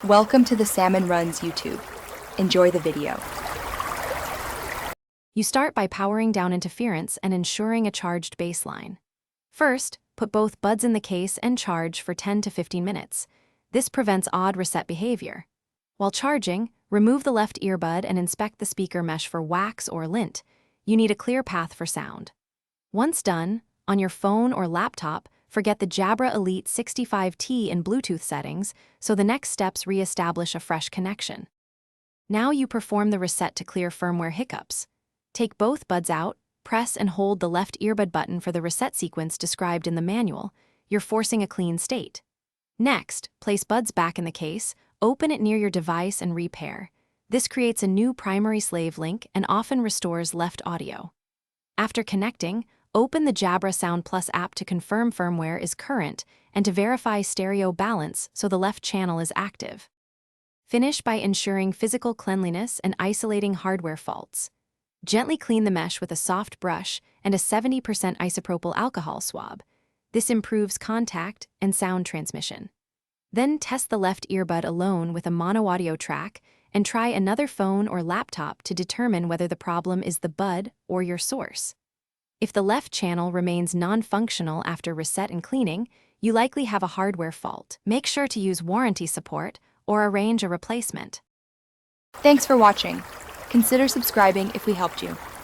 Welcome to the Salmon Runs YouTube. Enjoy the video. You start by powering down interference and ensuring a charged baseline. First, put both buds in the case and charge for 10 to 15 minutes. This prevents odd reset behavior. While charging, remove the left earbud and inspect the speaker mesh for wax or lint. You need a clear path for sound. Once done, on your phone or laptop, forget the Jabra Elite 65T in Bluetooth settings, so the next steps re-establish a fresh connection. Now you perform the reset to clear firmware hiccups. Take both buds out, press and hold the left earbud button for the reset sequence described in the manual. You're forcing a clean state. Next, place buds back in the case, open it near your device and repair. This creates a new primary slave link and often restores left audio. After connecting, open the Jabra Sound Plus app to confirm firmware is current and to verify stereo balance so the left channel is active. Finish by ensuring physical cleanliness and isolating hardware faults. Gently clean the mesh with a soft brush and a 70% isopropyl alcohol swab. This improves contact and sound transmission. Then test the left earbud alone with a mono audio track and try another phone or laptop to determine whether the problem is the bud or your source. If the left channel remains non-functional after reset and cleaning, you likely have a hardware fault. Make sure to use warranty support or arrange a replacement. Thanks for watching. Consider subscribing if we helped you.